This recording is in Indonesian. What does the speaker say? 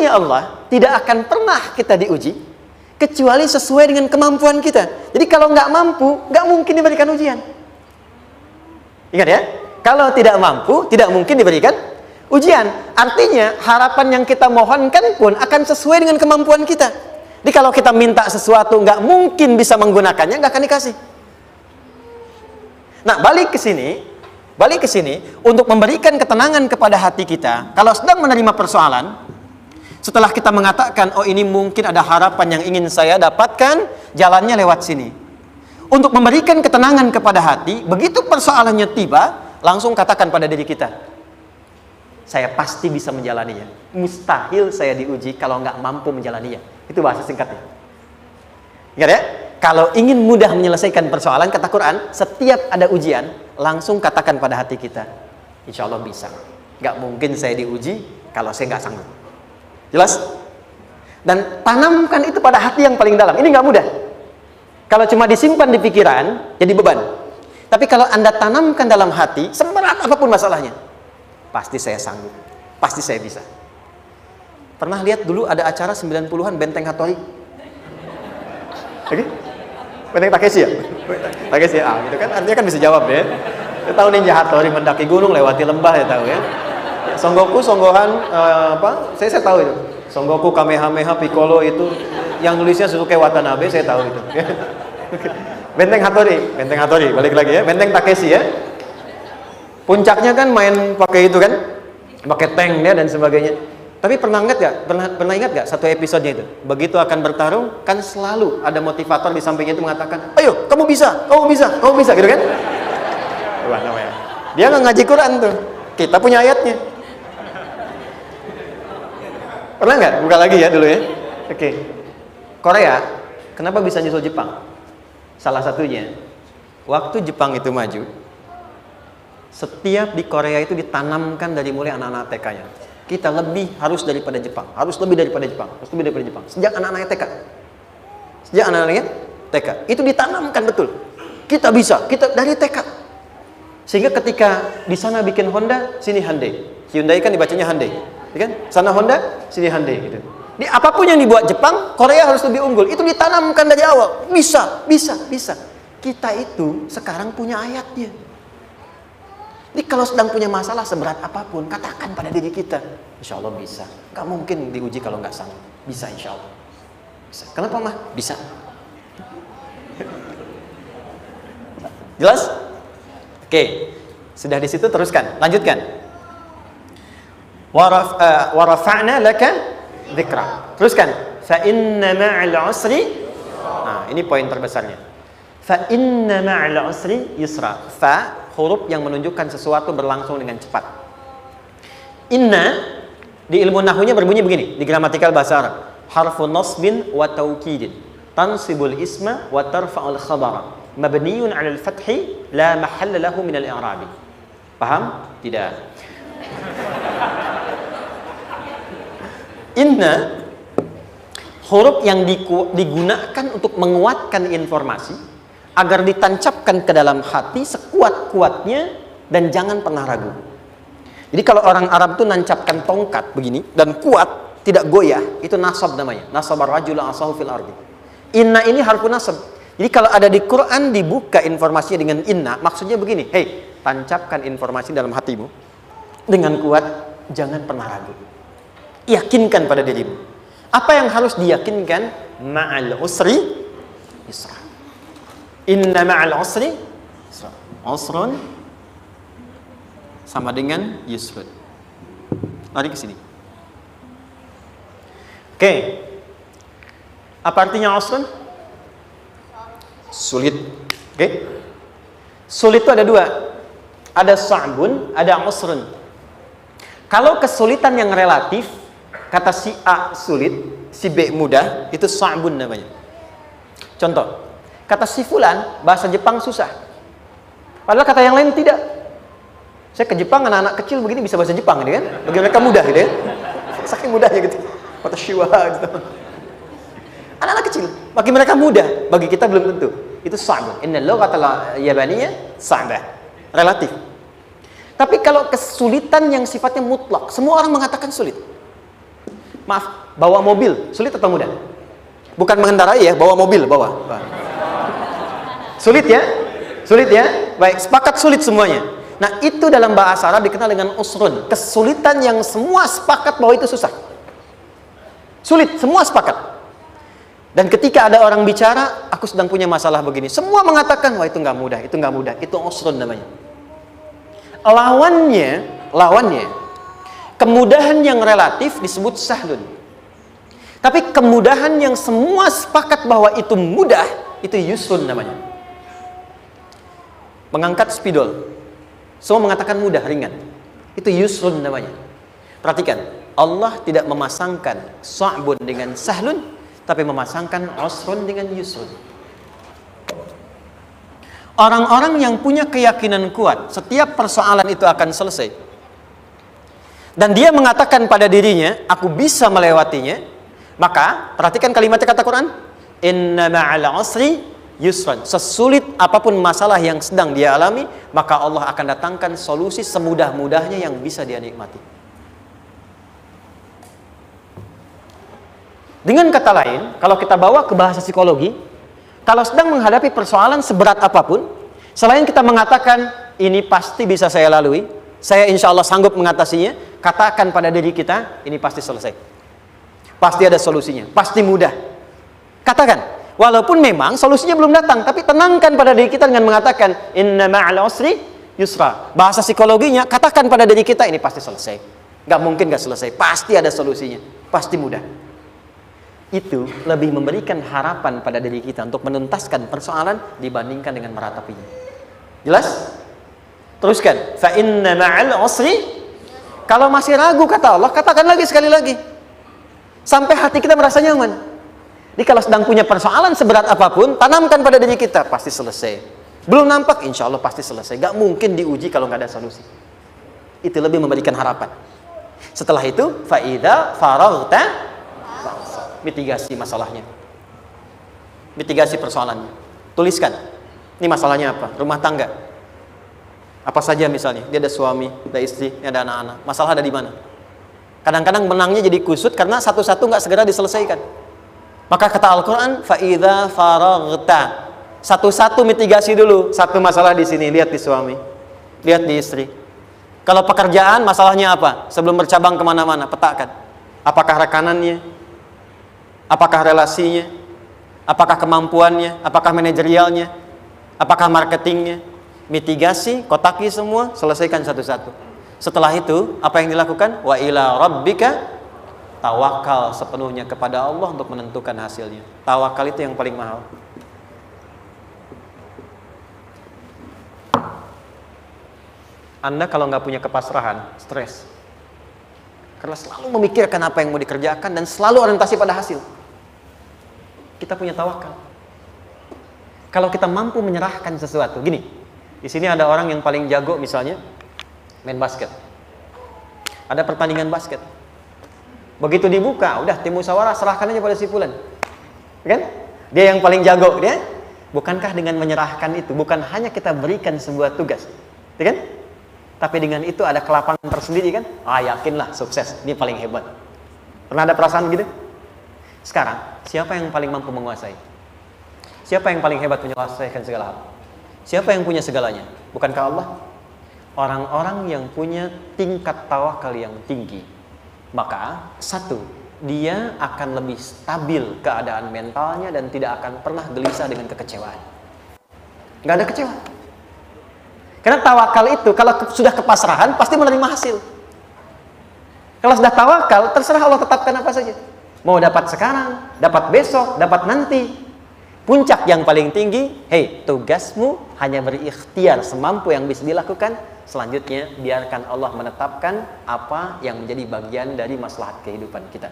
karunia Allah tidak akan pernah kita diuji kecuali sesuai dengan kemampuan kita. Jadi kalau nggak mampu, nggak mungkin diberikan ujian. Ingat ya, kalau tidak mampu, tidak mungkin diberikan ujian. Artinya harapan yang kita mohonkan pun akan sesuai dengan kemampuan kita. Jadi kalau kita minta sesuatu nggak mungkin bisa menggunakannya, nggak akan dikasih. Nah, balik ke sini untuk memberikan ketenangan kepada hati kita. Kalau sedang menerima persoalan, setelah kita mengatakan, oh ini mungkin ada harapan yang ingin saya dapatkan, jalannya lewat sini. Untuk memberikan ketenangan kepada hati, begitu persoalannya tiba, langsung katakan pada diri kita, saya pasti bisa menjalaninya. Mustahil saya diuji kalau nggak mampu menjalaninya. Itu bahasa singkatnya. Ingat ya? Kalau ingin mudah menyelesaikan persoalan, kata Quran, setiap ada ujian, langsung katakan pada hati kita, insya Allah bisa. Nggak mungkin saya diuji kalau saya nggak sanggup. Jelas? Dan tanamkan itu pada hati yang paling dalam. Ini nggak mudah. Kalau cuma disimpan di pikiran, jadi beban. Tapi kalau Anda tanamkan dalam hati, seberat apapun masalahnya, pasti saya sanggup. Pasti saya bisa. Pernah lihat dulu ada acara 90-an Benteng Hattori? Oke? Benteng Takeshi ya? Takeshi ya, gitu kan? Artinya kan bisa jawab ya. Saya tahu Ninja Hattori mendaki gunung, lewati lembah, ya tahu ya. Son Goku, Son Gohan, saya tahu itu. Son Goku, Kamehameha, Piccolo itu, yang nulisnya Suzuki Watanabe, saya tahu itu. Benteng Hattori, balik lagi ya. Benteng Takeshi ya. Puncaknya kan main pakai itu kan, pakai tank ya dan sebagainya. Tapi pernah ingat gak satu episodenya itu? Begitu akan bertarung, kan selalu ada motivator di sampingnya itu mengatakan, ayo kamu bisa, gitu kan? Dia nggak ngaji Quran tuh, kita punya ayatnya. Pernah nggak? Buka lagi ya dulu ya. Oke. Korea, kenapa bisa nyusul Jepang? Salah satunya, waktu Jepang itu maju, setiap di Korea itu ditanamkan dari mulai anak-anak TK-nya. Kita harus lebih daripada Jepang. Sejak anak-anaknya TK. Itu ditanamkan betul. Kita bisa, kita dari TK. Sehingga ketika di sana bikin Honda, sini Hyundai. Hyundai kan dibacanya Hyundai, ya kan? Sana Honda, sini Hyundai gitu. Di apapun yang dibuat Jepang, Korea harus lebih unggul. Itu ditanamkan dari awal. Bisa. Kita itu sekarang punya ayatnya. Jadi kalau sedang punya masalah seberat apapun, katakan pada diri kita, insya Allah bisa. Gak mungkin diuji kalau nggak sanggup. Bisa insya Allah. Bisa. Kenapa mah? Bisa. Jelas? Oke. Sudah di situ teruskan. Lanjutkan. Warafa'na laka dzikra. Teruskan. Fa inna ma'al usri. Nah, ini poin terbesarnya. Fa inna ma'al usri yusra. Fa huruf yang menunjukkan sesuatu berlangsung dengan cepat. Inna di ilmu nahwunya berbunyi begini, di gramatikal bahasa Arab. Harfun nasbin wa taukidin, tansibul isma wa tarfa'ul khabara, mabniyun 'alal fathi la mahalla lahu min al-i'rabi. Paham? Tidak. Inna huruf yang digunakan untuk menguatkan informasi agar ditancapkan ke dalam hati sekuat-kuatnya dan jangan pernah ragu. Jadi kalau orang Arab itu nancapkan tongkat begini dan kuat, tidak goyah, itu nasab namanya. Nasabar rajula asahu fil ardi. Inna ini harfu nasab. Jadi kalau ada di Quran dibuka informasinya dengan inna, maksudnya begini, hei, tancapkan informasi dalam hatimu dengan kuat, jangan pernah ragu. Yakinkan pada dirimu. Apa yang harus diyakinkan? Ma'al usri yusra. Inna ma'al usri yusra. Usrun sama dengan yusrun. Lari ke sini. Oke. Apa artinya usrun? Sulit. Oke. Sulit itu ada dua. Ada sa'bun, ada usrun. Kalau kesulitan yang relatif, kata si A sulit, si B mudah, itu sa'bun namanya. Contoh, kata si fulan, bahasa Jepang susah. Padahal kata yang lain tidak. Saya ke Jepang, anak-anak kecil begini bisa bahasa Jepang, gitu kan? Bagi mereka mudah, gitu ya. Saking mudahnya gitu. Kata shiwa, gitu. Anak-anak kecil, bagi mereka mudah, bagi kita belum tentu. Itu sa'bun. Inna lughatal yabaniyah sa'bah. Relatif. Tapi kalau kesulitan yang sifatnya mutlak, semua orang mengatakan sulit. Maaf, bawa mobil, sulit atau mudah? Bukan mengendarai ya, bawa mobil, bawa. Sulit ya? Sulit ya? Baik, sepakat sulit semuanya. Nah, itu dalam bahasa Arab dikenal dengan usrun. Kesulitan yang semua sepakat bahwa itu susah. Sulit, semua sepakat. Dan ketika ada orang bicara, aku sedang punya masalah begini. Semua mengatakan, wah itu nggak mudah, itu nggak mudah. Itu usrun namanya. Lawannya, kemudahan yang relatif disebut sahlun. Tapi kemudahan yang semua sepakat bahwa itu mudah, itu yusrun namanya. Mengangkat spidol, semua mengatakan mudah, ringan. Itu yusrun namanya. Perhatikan, Allah tidak memasangkan sa'bun dengan sahlun, tapi memasangkan usrun dengan yusrun. Orang-orang yang punya keyakinan kuat, setiap persoalan itu akan selesai. Dan dia mengatakan pada dirinya, aku bisa melewatinya. Maka, perhatikan kalimatnya kata Quran, inna ma'al usri yusran. Sesulit apapun masalah yang sedang dia alami, maka Allah akan datangkan solusi semudah-mudahnya yang bisa dia nikmati. Dengan kata lain, kalau kita bawa ke bahasa psikologi, kalau sedang menghadapi persoalan seberat apapun, selain kita mengatakan, ini pasti bisa saya lalui, saya insya Allah sanggup mengatasinya, katakan pada diri kita, ini pasti selesai. Pasti ada solusinya, pasti mudah. Katakan, walaupun memang solusinya belum datang, tapi tenangkan pada diri kita dengan mengatakan inna ma'al usri yusra. Bahasa psikologinya, katakan pada diri kita ini pasti selesai. Gak mungkin gak selesai, pasti ada solusinya, pasti mudah. Itu lebih memberikan harapan pada diri kita untuk menuntaskan persoalan dibandingkan dengan meratapinya. Jelas? Teruskan, fa inna ma'al usri. Kalau masih ragu kata Allah, katakan lagi sekali lagi. Sampai hati kita merasa nyaman. Jadi kalau sedang punya persoalan seberat apapun, tanamkan pada diri kita, pasti selesai. Belum nampak, insya Allah pasti selesai. Gak mungkin diuji kalau nggak ada solusi. Itu lebih memberikan harapan. Setelah itu, fa'idha faraghta, mitigasi masalahnya. Mitigasi persoalannya. Tuliskan. Ini masalahnya apa? Rumah tangga. Apa saja misalnya. Dia ada suami, ada istri, ada anak-anak. Masalah ada di mana? Kadang-kadang menangnya jadi kusut karena satu-satu nggak segera diselesaikan. Maka kata Al-Quran, fa'idha faraghta. Satu-satu mitigasi dulu. Satu masalah di sini, lihat di suami, lihat di istri. Kalau pekerjaan, masalahnya apa? Sebelum bercabang kemana-mana, petakan. Apakah rekanannya? Apakah relasinya? Apakah kemampuannya? Apakah manajerialnya? Apakah marketingnya? Mitigasi, kotaki semua, selesaikan satu-satu. Setelah itu, apa yang dilakukan? Wa ila rabbika, tawakal sepenuhnya kepada Allah untuk menentukan hasilnya. Tawakal itu yang paling mahal. Anda kalau nggak punya kepasrahan, stres. Karena selalu memikirkan apa yang mau dikerjakan dan selalu orientasi pada hasil. Kita punya tawakal. Kalau kita mampu menyerahkan sesuatu, gini. Di sini ada orang yang paling jago misalnya main basket. Ada pertandingan basket. Begitu dibuka, udah tim musyawarah serahkan aja pada si fulan. Kan? Dia yang paling jago, dia. Bukankah dengan menyerahkan itu bukan hanya kita berikan sebuah tugas, ya kan? Tapi dengan itu ada kelapangan tersendiri kan? Yakinlah sukses, ini paling hebat. Pernah ada perasaan gitu? Sekarang, siapa yang paling mampu menguasai? Siapa yang paling hebat menyelesaikan segala hal? Siapa yang punya segalanya? Bukankah Allah? Orang-orang yang punya tingkat tawakal yang tinggi, maka satu, dia akan lebih stabil keadaan mentalnya dan tidak akan pernah gelisah dengan kekecewaan. Gak ada kecewa. Karena tawakal itu kalau sudah kepasrahan pasti menerima hasil. Kalau sudah tawakal, terserah Allah tetapkan apa saja. Mau dapat sekarang, dapat besok, dapat nanti. Puncak yang paling tinggi, tugasmu hanya berikhtiar semampu yang bisa dilakukan. Selanjutnya, biarkan Allah menetapkan apa yang menjadi bagian dari maslahat kehidupan kita.